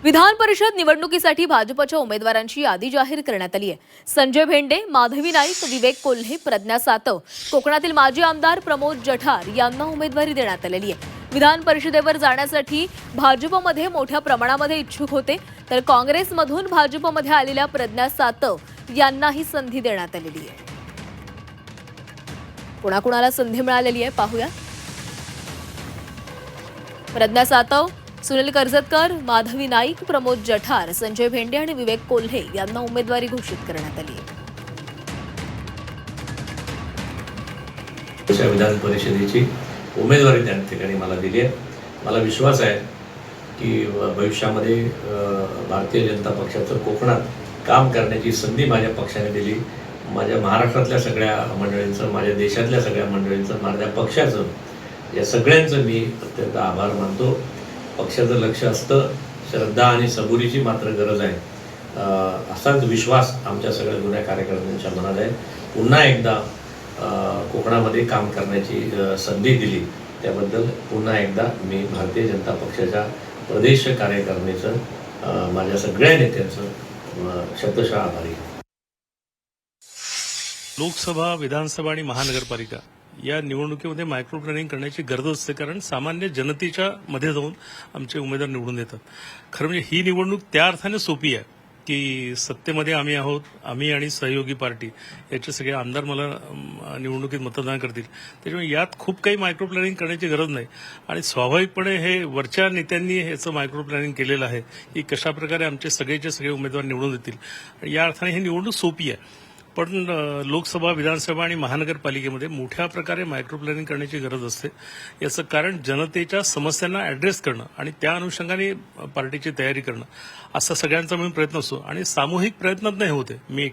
विधान परिषद निवडणुकीसाठी भाजपच्या उमेदवारांची यादी जाहीर करण्यात आली आहे। संजय भेंडे, माधवी नाईक, विवेक कोल्हे, प्रज्ञा सातव, कोकणातील माजी आमदार प्रमोद जठार यांना उमेदवारी देण्यात आलेली आहे। विधान परिषदेवर जाण्यासाठी भाजपमध्ये मोठ्या प्रमाणामध्ये इच्छुक होते, तर काँग्रेसमधून भाजपमध्ये आलेल्या प्रज्ञा सातव यांना ही संधी देण्यात आलेली आहे। कोणाकोणाला संधी मिळालेली आहे पाहूया। प्रज्ञा सातव, सुनील कर्जतकर, माधवी नाईक, प्रमोद जठार, संजय भेंडे आणि विवेक कोल्हे यांना उमेदवारी घोषित करण्यात आली आहे। विधान परिषदेची उमेदवारी त्या ठिकाणी मला दिली आहे। मला विश्वास आहे की भविष्यामध्ये भारतीय जनता पक्षाचं कोकणात काम करण्याची संधी माझ्या पक्षाने दिली। माझ्या महाराष्ट्रातल्या सगळ्या मंडळींचं, माझ्या देशातल्या सगळ्या मंडळींचं, माझ्या पक्षाचं, या सगळ्यांचं मी अत्यंत आभार मानतो। पक्षाचं लक्ष असतं, श्रद्धा आणि सबुरीची मात्र गरज आहे। असाच विश्वास आमच्या सगळ्या जुन्या कार्यकर्त्यांच्या मनात आहे। पुन्हा एकदा कोकणामध्ये काम करण्याची संधी दिली त्याबद्दल पुन्हा एकदा मी भारतीय जनता पक्षाच्या प्रदेश कार्यकारिणीचं, माझ्या सगळ्या नेत्यांचं शतशः आभारी आहे। लोकसभा, विधानसभा आणि महानगरपालिका या निवडणुकीमध्ये मायक्रो प्लॅनिंग करण्याची गरज असते, कारण सामान्य जनतेच्या मध्ये जाऊन आमचे उमेदवार निवडून येतात। खरं म्हणजे ही निवडणूक त्या अर्थाने सोपी आहे की सत्तेमध्ये आम्ही आहोत, आम्ही आणि सहयोगी पार्टी याचे सगळे आमदार मला निवडणुकीत मतदान करतील, त्याच्यामुळे यात खूप काही मायक्रो प्लॅनिंग करण्याची गरज नाही। आणि स्वाभाविकपणे हे वरच्या नेत्यांनी ह्याचं मायक्रो प्लॅनिंग केलेलं आहे की कशाप्रकारे आमचे सगळेचे सगळे उमेदवार निवडून येतील। या अर्थाने ही निवडणूक सोपी आहे, पण लोकसभा, विधानसभा आणि महानगरपालिकेमध्ये मोठ्या प्रकारे मायक्रो प्लॅनिंग करण्याची गरज असते। याचं कारण जनतेच्या समस्यांना ॲड्रेस करणं आणि त्या अनुषंगाने पार्टीची तयारी करणं असा सगळ्यांचा मिळून प्रयत्न असतो आणि सामूहिक प्रयत्नात नाही होते। मी